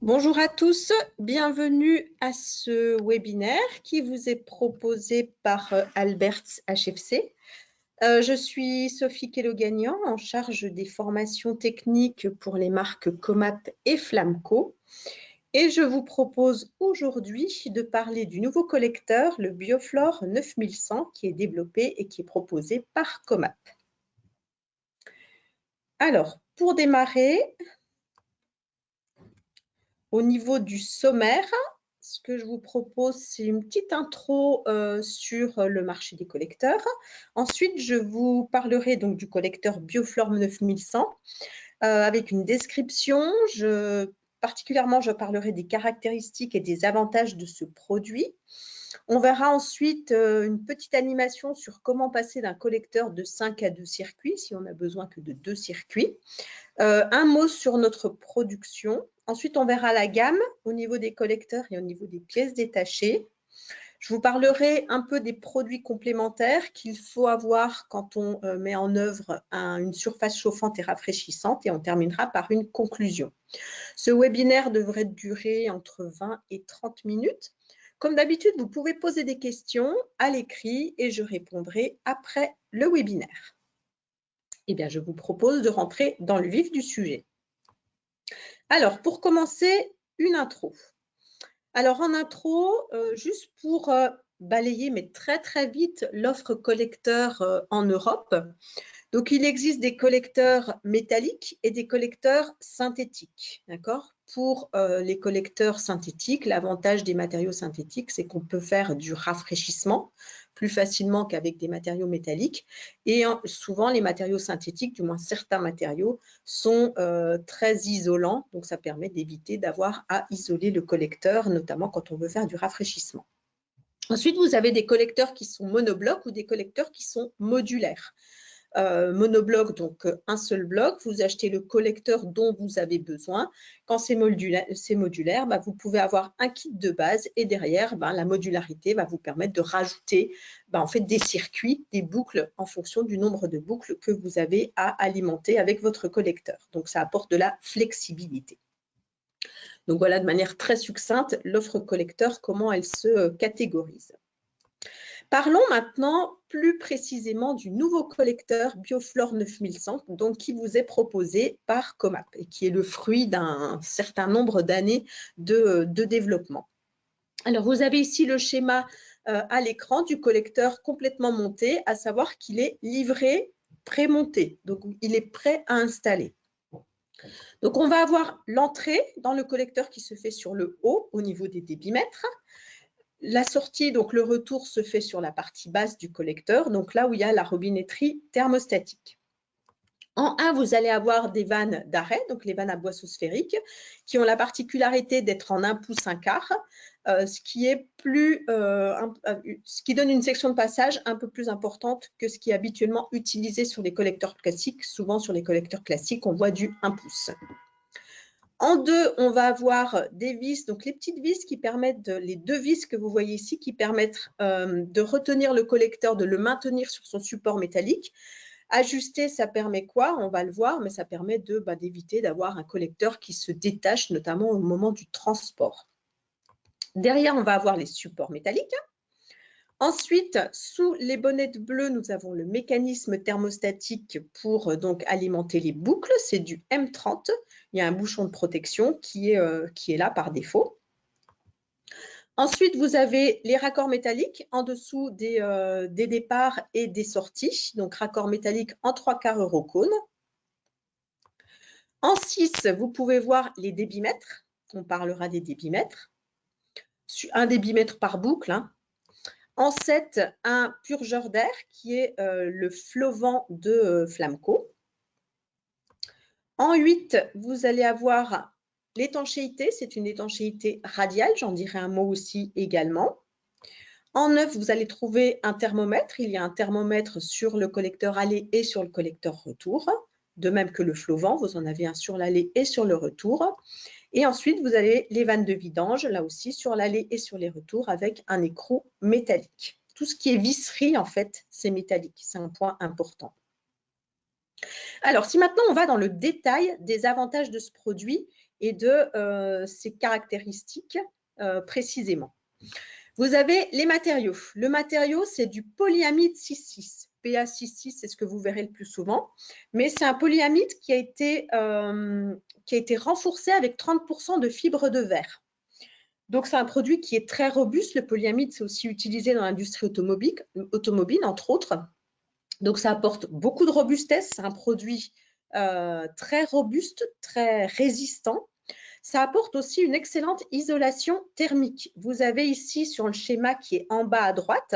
Bonjour à tous, bienvenue à ce webinaire qui vous est proposé par Alberts HFC. Je suis Sophie Kellogagnan, en charge des formations techniques pour les marques Comap et Flamco. Et je vous propose aujourd'hui de parler du nouveau collecteur, le Bioflore 9100, qui est développé et qui est proposé par Comap. Alors, pour démarrer, au niveau du sommaire, ce que je vous propose, c'est une petite intro sur le marché des collecteurs. Ensuite, je vous parlerai donc du collecteur Bioflore 9100 avec une description. Particulièrement, je parlerai des caractéristiques et des avantages de ce produit. On verra ensuite une petite animation sur comment passer d'un collecteur de 5 à 2 circuits, si on n'a besoin que de 2 circuits. Un mot sur notre production. Ensuite, on verra la gamme au niveau des collecteurs et au niveau des pièces détachées. Je vous parlerai un peu des produits complémentaires qu'il faut avoir quand on met en œuvre une surface chauffante et rafraîchissante, et on terminera par une conclusion. Ce webinaire devrait durer entre 20 et 30 minutes. Comme d'habitude, vous pouvez poser des questions à l'écrit et je répondrai après le webinaire. Eh bien, je vous propose de rentrer dans le vif du sujet. Alors, pour commencer, une intro. Alors, en intro, juste pour balayer, mais très vite, l'offre collecteur en Europe. Donc, il existe des collecteurs métalliques et des collecteurs synthétiques. D'accord ? Pour les collecteurs synthétiques, l'avantage des matériaux synthétiques, c'est qu'on peut faire du rafraîchissement plus facilement qu'avec des matériaux métalliques. Et souvent, les matériaux synthétiques, du moins certains matériaux, sont très isolants. Donc, ça permet d'éviter d'avoir à isoler le collecteur, notamment quand on veut faire du rafraîchissement. Ensuite, vous avez des collecteurs qui sont monoblocs ou des collecteurs qui sont modulaires. Monobloc, donc un seul bloc, vous achetez le collecteur dont vous avez besoin. Quand c'est modulaire, vous pouvez avoir un kit de base et derrière, la modularité va vous permettre de rajouter en fait, des circuits, des boucles en fonction du nombre de boucles que vous avez à alimenter avec votre collecteur. Donc, ça apporte de la flexibilité. Donc, voilà de manière très succincte l'offre collecteur, comment elle se catégorise. Parlons maintenant plus précisément du nouveau collecteur Bioflore 9100, donc qui vous est proposé par Comap et qui est le fruit d'un certain nombre d'années de développement. Alors, vous avez ici le schéma à l'écran du collecteur complètement monté, à savoir qu'il est livré pré-monté, donc il est prêt à installer. Donc, on va avoir l'entrée dans le collecteur qui se fait sur le haut au niveau des débitmètres. La sortie, donc le retour se fait sur la partie basse du collecteur, donc là où il y a la robinetterie thermostatique. En 1, vous allez avoir des vannes d'arrêt, donc les vannes à boisseau sphérique, qui ont la particularité d'être en 1 pouce 1/4, ce qui donne une section de passage un peu plus importante que ce qui est habituellement utilisé sur les collecteurs classiques. Souvent sur les collecteurs classiques, on voit du 1 pouce. En 2, on va avoir des vis, donc les petites vis qui permettent, les 2 vis que vous voyez ici, qui permettent de retenir le collecteur, de le maintenir sur son support métallique. Ajuster, ça permet quoi? On va le voir, mais ça permet d'éviter d'avoir un collecteur qui se détache, notamment au moment du transport. Derrière, on va avoir les supports métalliques. Ensuite, sous les bonnettes bleues, nous avons le mécanisme thermostatique pour donc alimenter les boucles. C'est du M30. Il y a un bouchon de protection qui est là par défaut. Ensuite, vous avez les raccords métalliques en dessous des départs et des sorties. Donc, raccords métalliques en 3/4 Eurocone. En 6, vous pouvez voir les débitmètres. On parlera des débitmètres. Un débitmètre par boucle. En 7, un purgeur d'air qui est le Flovent de Flamco. En 8, vous allez avoir l'étanchéité, c'est une étanchéité radiale, j'en dirai un mot aussi également. En 9, vous allez trouver un thermomètre. Il y a un thermomètre sur le collecteur aller et sur le collecteur retour. De même que le Flovent, vous en avez un sur l'aller et sur le retour. Et ensuite, vous avez les vannes de vidange, là aussi, sur l'aller et sur les retours avec un écrou métallique. Tout ce qui est visserie, en fait, c'est métallique. C'est un point important. Alors, si maintenant on va dans le détail des avantages de ce produit et de ses caractéristiques précisément. Vous avez les matériaux. Le matériau, c'est du polyamide 6,6. PA66, c'est ce que vous verrez le plus souvent. Mais c'est un polyamide qui a été renforcé avec 30% de fibres de verre. Donc, c'est un produit qui est très robuste. Le polyamide, c'est aussi utilisé dans l'industrie automobile, entre autres. Donc, ça apporte beaucoup de robustesse. C'est un produit très robuste, très résistant. Ça apporte aussi une excellente isolation thermique. Vous avez ici sur le schéma qui est en bas à droite,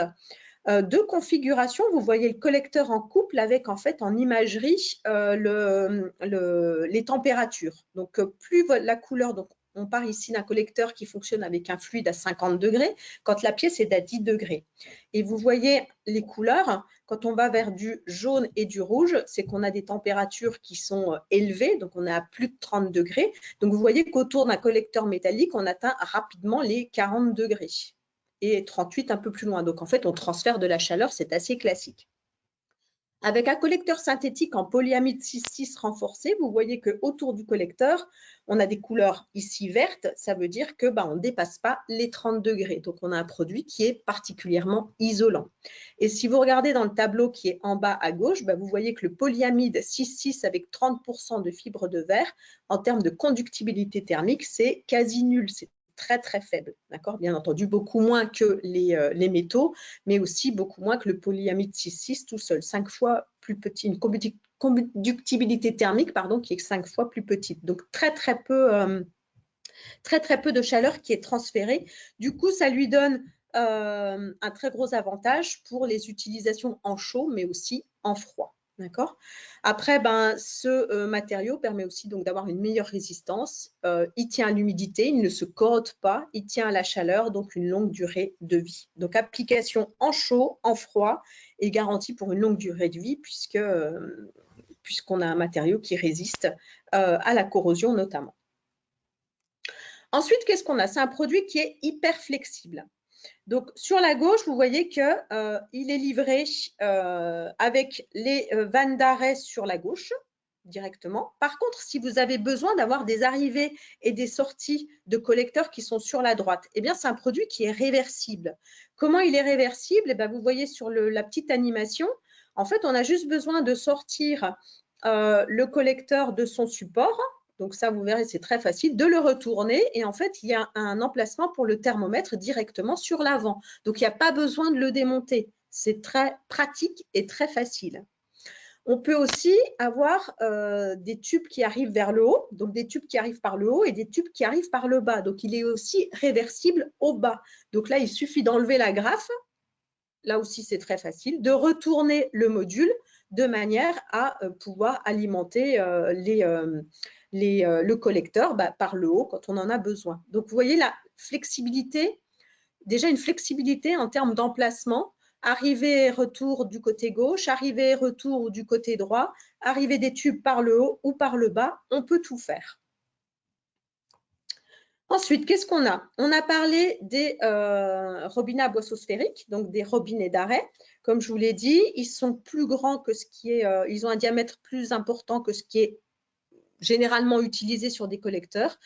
deux configurations. Vous voyez le collecteur en couple avec en fait en imagerie les températures. Donc plus la couleur, donc on part ici d'un collecteur qui fonctionne avec un fluide à 50 degrés quand la pièce est à 10 degrés. Et vous voyez les couleurs, quand on va vers du jaune et du rouge, c'est qu'on a des températures qui sont élevées, donc on est à plus de 30 degrés. Donc vous voyez qu'autour d'un collecteur métallique, on atteint rapidement les 40 degrés et 38 un peu plus loin. Donc en fait, on transfère de la chaleur, c'est assez classique. Avec un collecteur synthétique en polyamide 6,6 renforcé, vous voyez qu'autour du collecteur, on a des couleurs ici vertes. Ça veut dire que on ne dépasse pas les 30 degrés. Donc, on a un produit qui est particulièrement isolant. Et si vous regardez dans le tableau qui est en bas à gauche, vous voyez que le polyamide 6,6 avec 30% de fibres de verre, en termes de conductibilité thermique, c'est quasi nul. C'est très, très faible. D'accord ? Bien entendu, beaucoup moins que les métaux, mais aussi beaucoup moins que le polyamide 6,6 tout seul. 5 fois plus petit, une conductibilité thermique, qui est 5 fois plus petite. Donc, très, très peu de chaleur qui est transférée. Du coup, ça lui donne un très gros avantage pour les utilisations en chaud, mais aussi en froid. D'accord. Après, ce matériau permet aussi d'avoir une meilleure résistance. Il tient à l'humidité, il ne se corrode pas, il tient à la chaleur, donc une longue durée de vie. Donc, application en chaud, en froid, est garantie pour une longue durée de vie puisqu'on a un matériau qui résiste à la corrosion notamment. Ensuite, qu'est-ce qu'on a? C'est un produit qui est hyper flexible. Donc, sur la gauche, vous voyez qu'il est livré avec les vannes d'arrêt sur la gauche directement. Par contre, si vous avez besoin d'avoir des arrivées et des sorties de collecteurs qui sont sur la droite, eh bien, c'est un produit qui est réversible. Comment il est réversible? Vous voyez sur la petite animation, en fait, on a juste besoin de sortir le collecteur de son support. Donc ça, vous verrez, c'est très facile de le retourner et en fait, il y a un emplacement pour le thermomètre directement sur l'avant. Donc, il n'y a pas besoin de le démonter. C'est très pratique et très facile. On peut aussi avoir des tubes qui arrivent vers le haut, donc des tubes qui arrivent par le haut et des tubes qui arrivent par le bas. Donc, il est aussi réversible au bas. Donc là, il suffit d'enlever la graffe. Là aussi, c'est très facile, de retourner le module de manière à pouvoir alimenter le collecteur par le haut quand on en a besoin. Donc, vous voyez la flexibilité, déjà une flexibilité en termes d'emplacement, arrivée et retour du côté gauche, arrivée et retour du côté droit, arrivée des tubes par le haut ou par le bas, on peut tout faire. Ensuite, qu'est-ce qu'on a? On a parlé des robinets à boisseau sphérique, donc des robinets d'arrêt. Comme je vous l'ai dit, ils sont plus grands que ce qui est, ils ont un diamètre plus important que ce qui est généralement utilisé sur des collecteurs.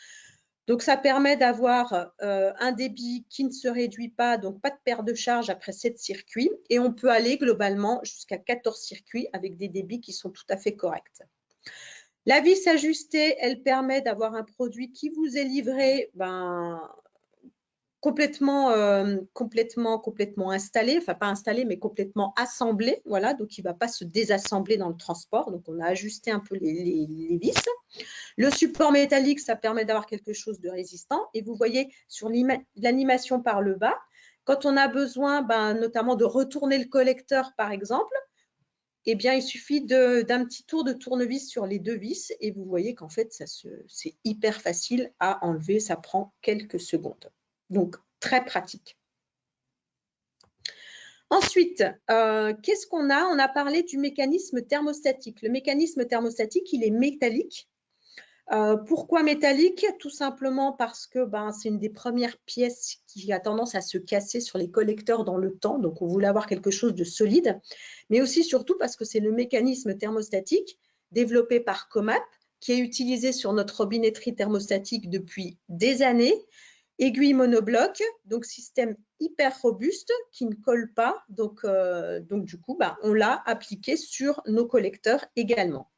Donc, ça permet d'avoir un débit qui ne se réduit pas, donc pas de perte de charge après 7 circuits. Et on peut aller globalement jusqu'à 14 circuits avec des débits qui sont tout à fait corrects. La vis ajustée, elle permet d'avoir un produit qui vous est livré complètement installé, enfin pas installé, mais complètement assemblé. Voilà, donc il ne va pas se désassembler dans le transport. Donc, on a ajusté un peu les vis. Le support métallique, ça permet d'avoir quelque chose de résistant. Et vous voyez sur l'animation par le bas, quand on a besoin notamment de retourner le collecteur, par exemple, eh bien, il suffit d'un petit tour de tournevis sur les deux vis et vous voyez qu'en fait, c'est hyper facile à enlever. Ça prend quelques secondes. Donc, très pratique. Ensuite, qu'est-ce qu'on a? On a parlé du mécanisme thermostatique. Le mécanisme thermostatique, il est métallique. Pourquoi métallique? Tout simplement parce que c'est une des premières pièces qui a tendance à se casser sur les collecteurs dans le temps. Donc, on voulait avoir quelque chose de solide. Mais aussi, surtout, parce que c'est le mécanisme thermostatique développé par Comap qui est utilisé sur notre robinetterie thermostatique depuis des années. Aiguille monobloc, donc système hyper robuste qui ne colle pas. Donc du coup, on l'a appliqué sur nos collecteurs également.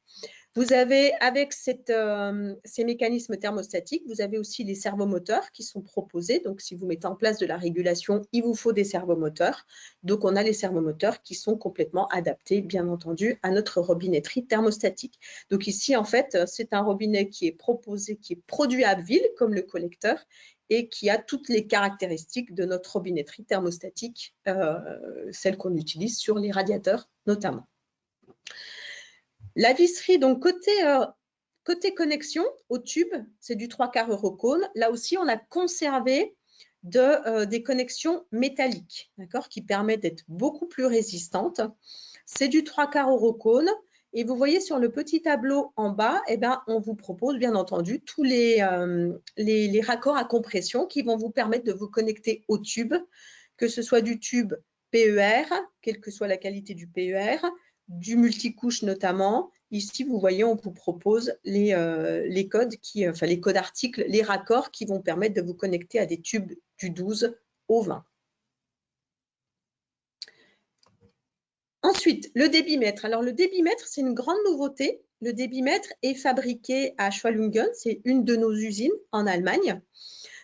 Vous avez, avec ces mécanismes thermostatiques, vous avez aussi les servomoteurs qui sont proposés. Donc, si vous mettez en place de la régulation, il vous faut des servomoteurs. Donc, on a les servomoteurs qui sont complètement adaptés, bien entendu, à notre robinetterie thermostatique. Donc, ici, en fait, c'est un robinet qui est proposé, qui est produit à Abbeville, comme le collecteur, et qui a toutes les caractéristiques de notre robinetterie thermostatique, celle qu'on utilise sur les radiateurs notamment. La visserie, donc côté connexion au tube, c'est du 3/4 Eurocone. Là aussi, on a conservé des connexions métalliques, qui permettent d'être beaucoup plus résistantes. C'est du 3/4 Eurocone. Et vous voyez sur le petit tableau en bas, on vous propose bien entendu tous les raccords à compression qui vont vous permettre de vous connecter au tube, que ce soit du tube PER, quelle que soit la qualité du PER, du multicouche notamment. Ici, vous voyez, on vous propose les codes, les codes articles, les raccords qui vont permettre de vous connecter à des tubes du 12 au 20. Ensuite, le débitmètre. Alors, le débitmètre, c'est une grande nouveauté. Le débitmètre est fabriqué à Schwalungen, c'est une de nos usines en Allemagne.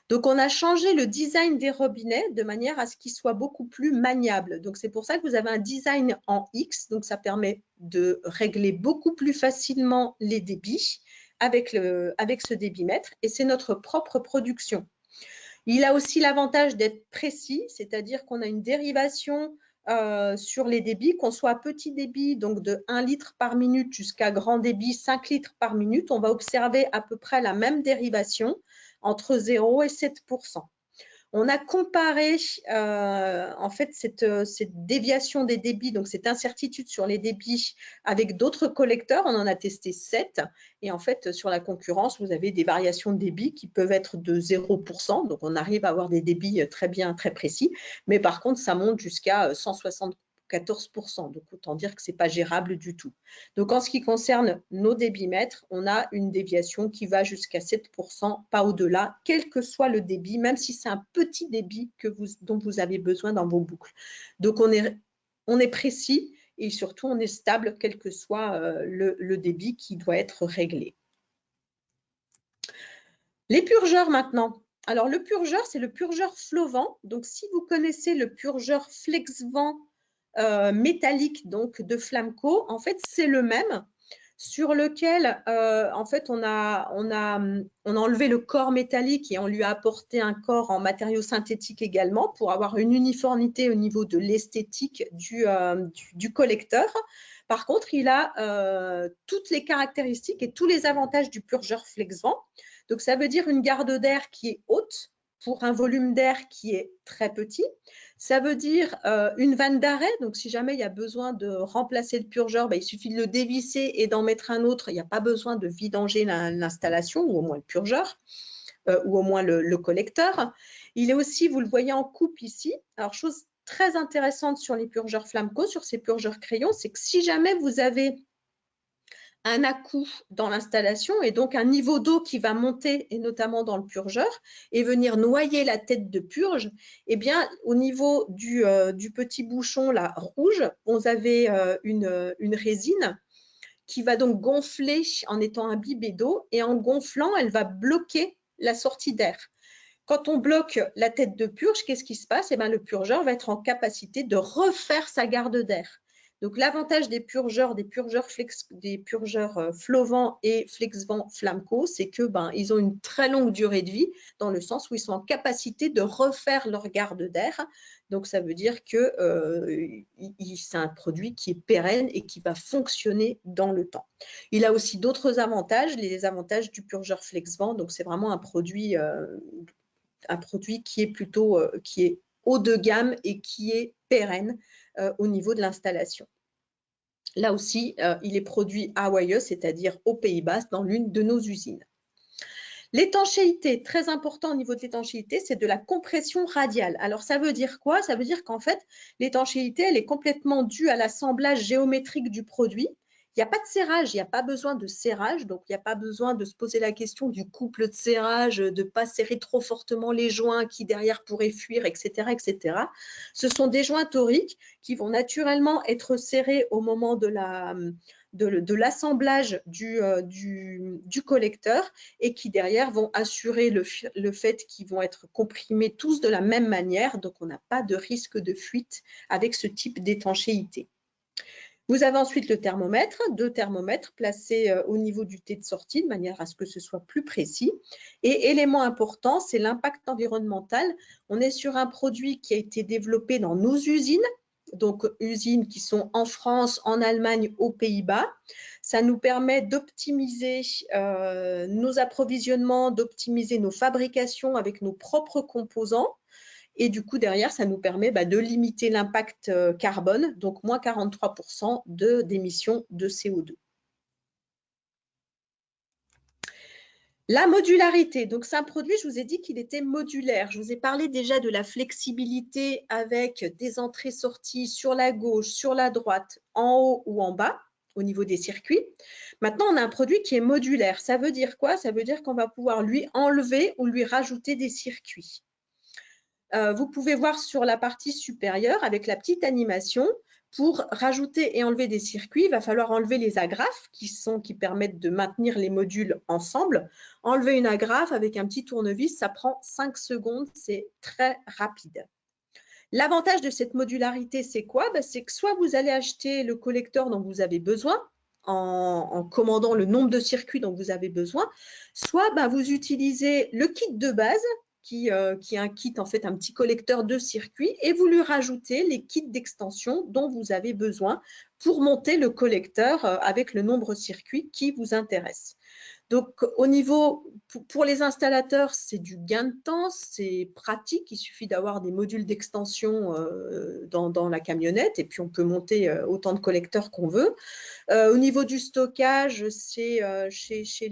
Donc, on a changé le design des robinets de manière à ce qu'ils soient beaucoup plus maniables. Donc, c'est pour ça que vous avez un design en X. Donc, ça permet de régler beaucoup plus facilement les débits avec ce débitmètre. Et c'est notre propre production. Il a aussi l'avantage d'être précis, c'est-à-dire qu'on a une dérivation sur les débits, qu'on soit à petit débit, donc de 1 litre par minute jusqu'à grand débit, 5 litres par minute. On va observer à peu près la même dérivation entre 0 et 7%. On a comparé en fait cette déviation des débits, donc cette incertitude sur les débits avec d'autres collecteurs. On en a testé 7 et en fait sur la concurrence, vous avez des variations de débit qui peuvent être de 0%. Donc on arrive à avoir des débits très bien, très précis, mais par contre ça monte jusqu'à 174%. Donc, autant dire que ce n'est pas gérable du tout. Donc, en ce qui concerne nos débitmètres, on a une déviation qui va jusqu'à 7%, pas au-delà, quel que soit le débit, même si c'est un petit débit dont vous avez besoin dans vos boucles. Donc, on est précis et surtout, on est stable, quel que soit le débit qui doit être réglé. Les purgeurs maintenant. Alors, le purgeur, c'est le purgeur Flovent. Donc, si vous connaissez le purgeur Flexvent métallique donc de Flamco, en fait c'est le même sur lequel en fait on a enlevé le corps métallique et on lui a apporté un corps en matériaux synthétiques également pour avoir une uniformité au niveau de l'esthétique du collecteur. Par contre, il a toutes les caractéristiques et tous les avantages du purgeur Flexvent. Donc ça veut dire une garde d'air qui est haute pour un volume d'air qui est très petit. Ça veut dire une vanne d'arrêt. Donc, si jamais il y a besoin de remplacer le purgeur, il suffit de le dévisser et d'en mettre un autre. Il n'y a pas besoin de vidanger l'installation ou au moins le purgeur ou au moins le collecteur. Il est aussi, vous le voyez en coupe ici. Alors, chose très intéressante sur les purgeurs Flamco, sur ces purgeurs crayons, c'est que si jamais vous avez un à-coup dans l'installation et donc un niveau d'eau qui va monter, et notamment dans le purgeur, et venir noyer la tête de purge, eh bien, au niveau du petit bouchon là, rouge, vous avez une résine qui va donc gonfler en étant imbibée d'eau, et en gonflant, elle va bloquer la sortie d'air. Quand on bloque la tête de purge, qu'est-ce qui se passe? Eh bien, le purgeur va être en capacité de refaire sa garde d'air. Donc, l'avantage des purgeurs Flovent et Flexvent Flamco, c'est que ils ont une très longue durée de vie, dans le sens où ils sont en capacité de refaire leur garde d'air. Donc, ça veut dire que c'est un produit qui est pérenne et qui va fonctionner dans le temps. Il a aussi d'autres avantages, les avantages du purgeur Flexvent. Donc, c'est vraiment un produit qui est plutôt qui est haut de gamme et qui est pérenne au niveau de l'installation. Là aussi, il est produit à Wyhe, c'est-à-dire aux Pays-Bas, dans l'une de nos usines. L'étanchéité, très important au niveau de l'étanchéité, c'est de la compression radiale. Alors, ça veut dire quoi? Ça veut dire qu'en fait, l'étanchéité, elle est complètement due à l'assemblage géométrique du produit Il n'y a pas de serrage, il n'y a pas besoin de serrage, donc il n'y a pas besoin de se poser la question du couple de serrage, de ne pas serrer trop fortement les joints qui derrière pourraient fuir, etc., etc. Ce sont des joints toriques qui vont naturellement être serrés au moment de l'assemblage du collecteur et qui derrière vont assurer le fait qu'ils vont être comprimés tous de la même manière, donc on n'a pas de risque de fuite avec ce type d'étanchéité. Vous avez ensuite le thermomètre, 2 thermomètres placés au niveau du T de sortie de manière à ce que ce soit plus précis. Et élément important, c'est l'impact environnemental. On est sur un produit qui a été développé dans nos usines, donc usines qui sont en France, en Allemagne, aux Pays-Bas. Ça nous permet d'optimiser nos approvisionnements, d'optimiser nos fabrications avec nos propres composants. Et du coup, derrière, ça nous permet de limiter l'impact carbone, donc moins 43% d'émissions de CO2. La modularité, donc c'est un produit, je vous ai dit qu'il était modulaire. Je vous ai parlé déjà de la flexibilité avec des entrées-sorties sur la gauche, sur la droite, en haut ou en bas, au niveau des circuits. Maintenant, on a un produit qui est modulaire. Ça veut dire quoi? Ça veut dire qu'on va pouvoir lui enlever ou lui rajouter des circuits. Vous pouvez voir sur la partie supérieure avec la petite animation, pour rajouter et enlever des circuits, il va falloir enlever les agrafes qui permettent de maintenir les modules ensemble. Enlever une agrafe avec un petit tournevis, ça prend 5 secondes, c'est très rapide. L'avantage de cette modularité, c'est quoi? C'est que soit vous allez acheter le collecteur dont vous avez besoin, en commandant le nombre de circuits dont vous avez besoin, soit vous utilisez le kit de base, qui est un kit, en fait, un petit collecteur de circuits, et vous lui rajoutez les kits d'extension dont vous avez besoin pour monter le collecteur avec le nombre de circuits qui vous intéresse. Donc, au niveau, pour les installateurs, c'est du gain de temps, c'est pratique, il suffit d'avoir des modules d'extension dans la camionnette et puis on peut monter autant de collecteurs qu'on veut. Au niveau du stockage, c'est chez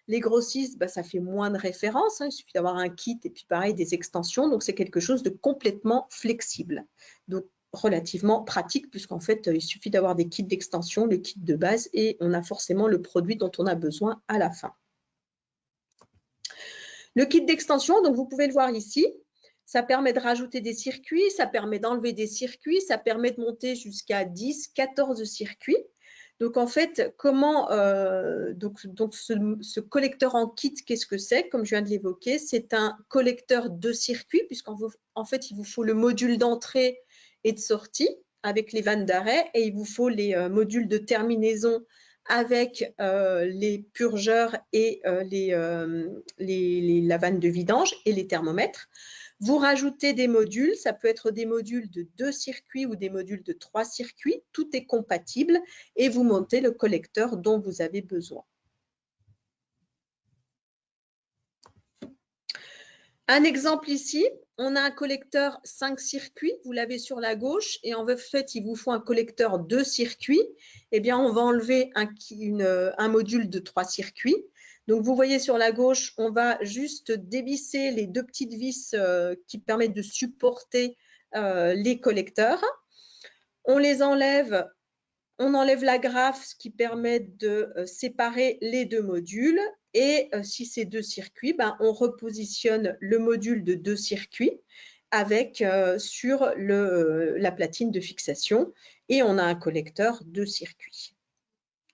les grossistes, ça fait moins de références, il suffit d'avoir un kit et puis pareil des extensions, donc c'est quelque chose de complètement flexible. Donc, relativement pratique puisqu'en fait, il suffit d'avoir des kits d'extension, le kit de base et on a forcément le produit dont on a besoin à la fin. Le kit d'extension, donc vous pouvez le voir ici, ça permet de rajouter des circuits, ça permet d'enlever des circuits, ça permet de monter jusqu'à 10, 14 circuits. Donc en fait, comment ce collecteur en kit, qu'est-ce que c'est? Comme je viens de l'évoquer, c'est un collecteur de circuits puisqu'en fait, il vous faut le module d'entrée et de sortie avec les vannes d'arrêt et il vous faut les modules de terminaison avec les purgeurs et la vanne de vidange et les thermomètres. Vous rajoutez des modules, ça peut être des modules de 2 circuits ou des modules de 3 circuits, tout est compatible et vous montez le collecteur dont vous avez besoin. Un exemple ici, on a un collecteur 5 circuits, vous l'avez sur la gauche et en fait, il vous faut un collecteur 2 circuits. Eh bien, on va enlever un module de 3 circuits. Donc, vous voyez sur la gauche, on va juste dévisser les 2 petites vis qui permettent de supporter les collecteurs. On les enlève. On enlève l'agrafe, ce qui permet de séparer les 2 modules. Et si c'est 2 circuits, on repositionne le module de 2 circuits avec sur la platine de fixation. Et on a un collecteur de circuits.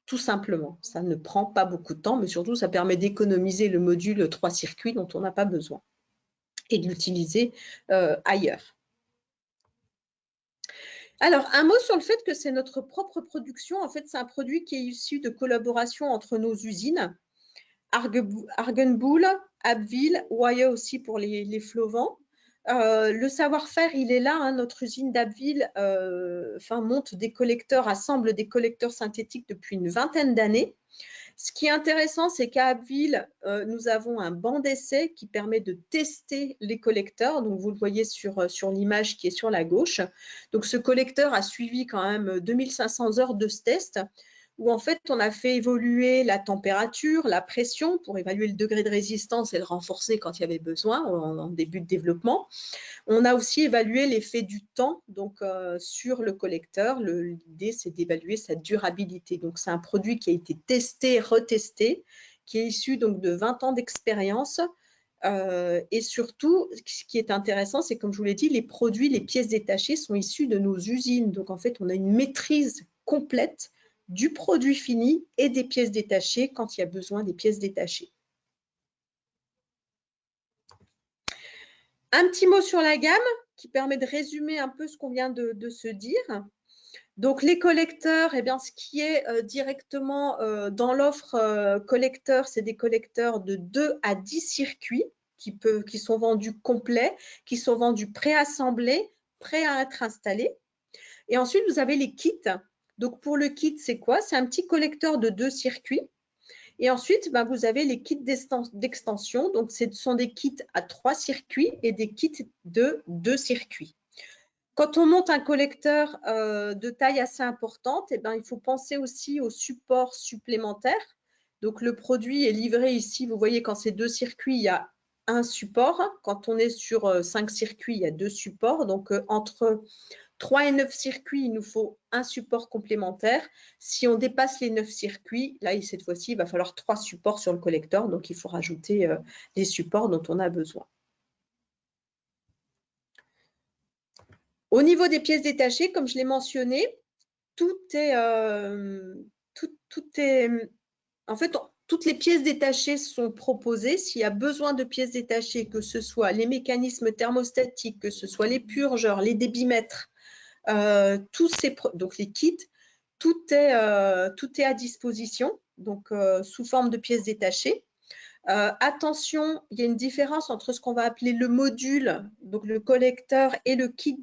Tout simplement, ça ne prend pas beaucoup de temps, mais surtout, ça permet d'économiser le module 3 circuits dont on n'a pas besoin et de l'utiliser ailleurs. Alors, un mot sur le fait que c'est notre propre production. En fait, c'est un produit qui est issu de collaboration entre nos usines, Argenboul, Abbeville, Wire aussi pour les flotants. Le savoir-faire, il est là. Notre usine d'Abbeville monte des collecteurs, assemble des collecteurs synthétiques depuis une vingtaine d'années. Ce qui est intéressant, c'est qu'à Abbeville, nous avons un banc d'essai qui permet de tester les collecteurs. Donc, vous le voyez sur l'image qui est sur la gauche. Donc, ce collecteur a suivi quand même 2500 heures de test. où en fait, on a fait évoluer la température, la pression pour évaluer le degré de résistance et le renforcer quand il y avait besoin en début de développement. On a aussi évalué l'effet du temps donc, sur le collecteur. L'idée, c'est d'évaluer sa durabilité. Donc, c'est un produit qui a été testé, retesté, qui est issu donc, de 20 ans d'expérience. Et surtout, ce qui est intéressant, c'est comme je vous l'ai dit, les produits, les pièces détachées sont issues de nos usines. Donc, en fait, on a une maîtrise complète du produit fini et des pièces détachées quand il y a besoin des pièces détachées. Un petit mot sur la gamme qui permet de résumer un peu ce qu'on vient de se dire. Donc, les collecteurs, eh bien, ce qui est directement dans l'offre collecteur, c'est des collecteurs de 2 à 10 circuits qui sont vendus complets, qui sont vendus préassemblés, prêts à être installés. Et ensuite, vous avez les kits. Donc, pour le kit, c'est quoi? C'est un petit collecteur de 2 circuits. Et ensuite, ben, vous avez les kits d'extension. Donc, ce sont des kits à 3 circuits et des kits de 2 circuits. Quand on monte un collecteur de taille assez importante, eh ben, il faut penser aussi au support supplémentaire. Donc, le produit est livré ici. Vous voyez, quand c'est 2 circuits, il y a un support. Quand on est sur 5 circuits, il y a 2 supports. Donc, entre 3 et 9 circuits, il nous faut un support complémentaire. Si on dépasse les 9 circuits, là, cette fois-ci, il va falloir 3 supports sur le collecteur. Donc, il faut rajouter les supports dont on a besoin. Au niveau des pièces détachées, comme je l'ai mentionné, tout est en fait, toutes les pièces détachées sont proposées. S'il y a besoin de pièces détachées, que ce soit les mécanismes thermostatiques, que ce soit les purgeurs, les débitmètres, donc les kits, tout est à disposition, donc sous forme de pièces détachées. Attention, il y a une différence entre ce qu'on va appeler le module, donc le collecteur, et le kit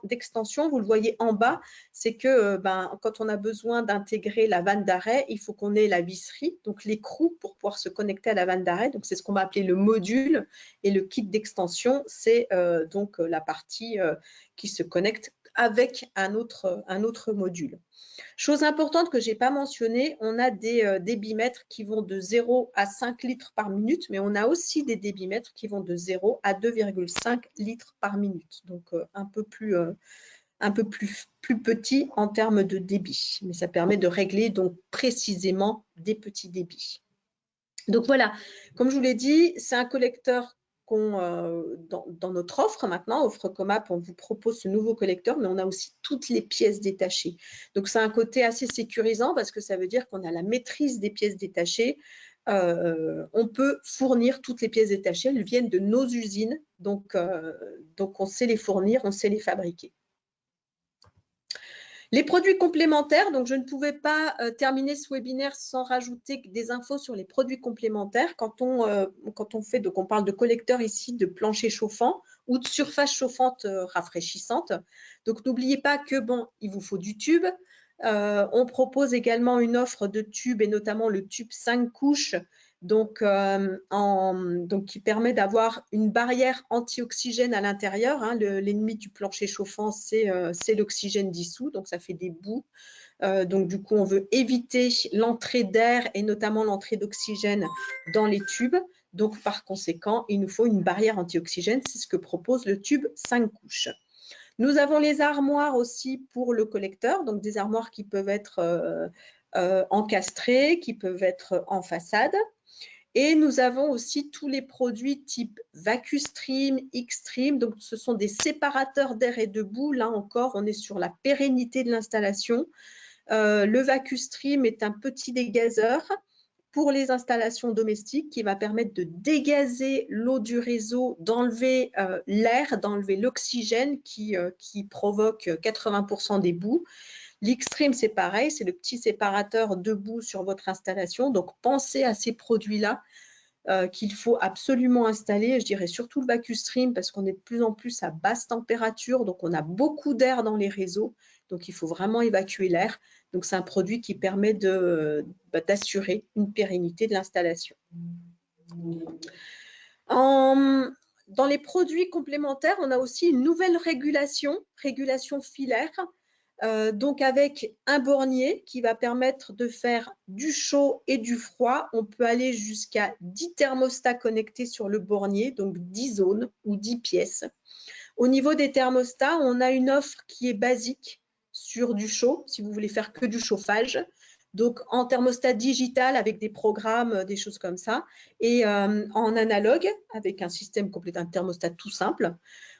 d'extension. Vous le voyez en bas, c'est que quand on a besoin d'intégrer la vanne d'arrêt, il faut qu'on ait la visserie, donc l'écrou pour pouvoir se connecter à la vanne d'arrêt. Donc, c'est ce qu'on va appeler le module. Et le kit d'extension, c'est donc la partie qui se connecte avec un autre module. Chose importante que je n'ai pas mentionnée, on a des débitmètres qui vont de 0 à 5 litres par minute, mais on a aussi des débitmètres qui vont de 0 à 2,5 litres par minute. Donc, un peu plus petit en termes de débit. Mais ça permet de régler donc précisément des petits débits. Donc, voilà, comme je vous l'ai dit, c'est un collecteur dans notre offre maintenant, offre Comap, on vous propose ce nouveau collecteur, mais on a aussi toutes les pièces détachées. Donc, c'est un côté assez sécurisant parce que ça veut dire qu'on a la maîtrise des pièces détachées. On peut fournir toutes les pièces détachées, elles viennent de nos usines, donc on sait les fournir, on sait les fabriquer. Les produits complémentaires, donc je ne pouvais pas terminer ce webinaire sans rajouter des infos sur les produits complémentaires. Quand on fait, donc on parle de collecteurs ici, de plancher chauffant ou de surface chauffante rafraîchissante. Donc n'oubliez pas que il vous faut du tube. On propose également une offre de tubes et notamment le tube 5 couches. Donc, qui permet d'avoir une barrière anti-oxygène à l'intérieur. Hein. L'ennemi du plancher chauffant, c'est l'oxygène dissous, donc ça fait des boues. Donc, du coup, on veut éviter l'entrée d'air et notamment l'entrée d'oxygène dans les tubes. Donc, par conséquent, il nous faut une barrière anti-oxygène. C'est ce que propose le tube 5 couches. Nous avons les armoires aussi pour le collecteur, donc des armoires qui peuvent être encastrées, qui peuvent être en façade. Et nous avons aussi tous les produits type VacuStream, Xstream. Donc, ce sont des séparateurs d'air et de boue. Là encore, on est sur la pérennité de l'installation. Le VacuStream est un petit dégazeur pour les installations domestiques qui va permettre de dégazer l'eau du réseau, d'enlever l'air, d'enlever l'oxygène qui provoque 80% des boues. L'Xstream, c'est pareil, c'est le petit séparateur de boue sur votre installation. Donc, pensez à ces produits-là qu'il faut absolument installer. Je dirais surtout le VacuStream parce qu'on est de plus en plus à basse température. Donc, on a beaucoup d'air dans les réseaux. Donc, il faut vraiment évacuer l'air. Donc, c'est un produit qui permet d'assurer une pérennité de l'installation. Dans les produits complémentaires, on a aussi une nouvelle régulation filaire. Donc avec un bornier qui va permettre de faire du chaud et du froid, on peut aller jusqu'à 10 thermostats connectés sur le bornier, donc 10 zones ou 10 pièces. Au niveau des thermostats, on a une offre qui est basique sur du chaud, si vous voulez faire que du chauffage. Donc en thermostat digital avec des programmes, des choses comme ça, et en analogue avec un système complet, un thermostat tout simple.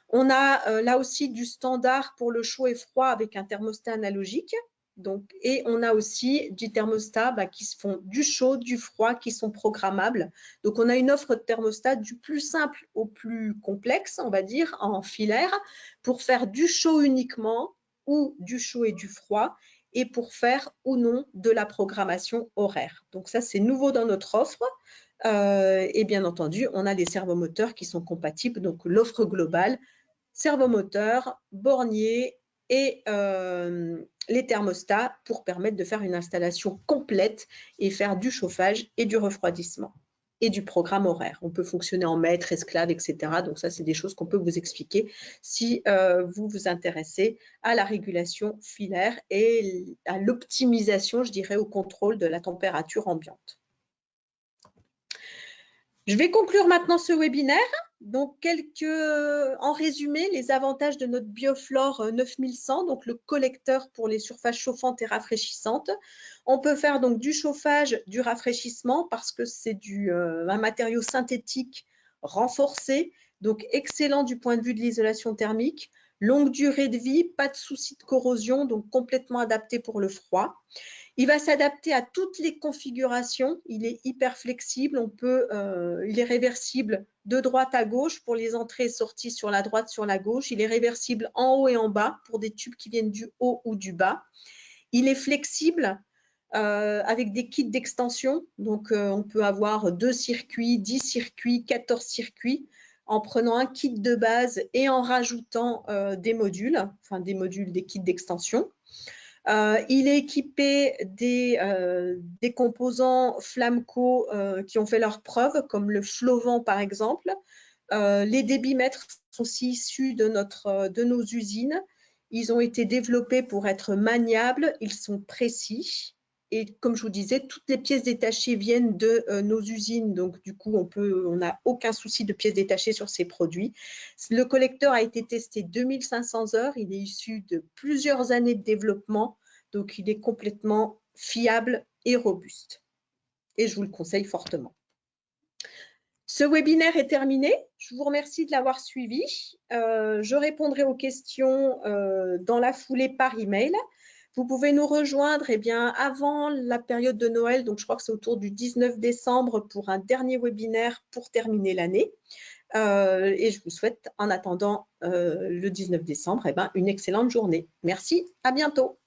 On a là aussi du standard pour le chaud et froid avec un thermostat analogique. Donc, et on a aussi du thermostat qui se font du chaud, du froid, qui sont programmables. Donc, on a une offre de thermostat du plus simple au plus complexe, on va dire, en filaire, pour faire du chaud uniquement ou du chaud et du froid, et pour faire ou non de la programmation horaire. Donc, ça, c'est nouveau dans notre offre. Et bien entendu, on a les servomoteurs qui sont compatibles. Donc, l'offre globale, servomoteur, bornier et les thermostats pour permettre de faire une installation complète et faire du chauffage et du refroidissement et du programme horaire. On peut fonctionner en maître, esclave, etc. Donc ça, c'est des choses qu'on peut vous expliquer si vous vous intéressez à la régulation filaire et à l'optimisation, je dirais, au contrôle de la température ambiante. Je vais conclure maintenant ce webinaire. Donc, en résumé, les avantages de notre Bioflore 9100, donc le collecteur pour les surfaces chauffantes et rafraîchissantes. On peut faire donc du chauffage, du rafraîchissement parce que c'est un matériau synthétique renforcé, donc excellent du point de vue de l'isolation thermique. Longue durée de vie, pas de souci de corrosion, donc complètement adapté pour le froid. Il va s'adapter à toutes les configurations. Il est hyper flexible. Il est réversible de droite à gauche pour les entrées et sorties sur la droite, sur la gauche. Il est réversible en haut et en bas pour des tubes qui viennent du haut ou du bas. Il est flexible avec des kits d'extension. Donc, on peut avoir 2 circuits, 10 circuits, 14 circuits en prenant un kit de base et en rajoutant des modules, des kits d'extension. Il est équipé des composants Flamco qui ont fait leurs preuves, comme le Flovent par exemple. Les débitmètres sont aussi issus de nos usines. Ils ont été développés pour être maniables, ils sont précis. Et comme je vous disais, toutes les pièces détachées viennent de nos usines. Donc, du coup, on n'a aucun souci de pièces détachées sur ces produits. Le collecteur a été testé 2500 heures. Il est issu de plusieurs années de développement. Donc, il est complètement fiable et robuste. Et je vous le conseille fortement. Ce webinaire est terminé. Je vous remercie de l'avoir suivi. Je répondrai aux questions dans la foulée par email. Vous pouvez nous rejoindre avant la période de Noël, donc je crois que c'est autour du 19 décembre pour un dernier webinaire pour terminer l'année. Et je vous souhaite en attendant le 19 décembre une excellente journée. Merci, à bientôt.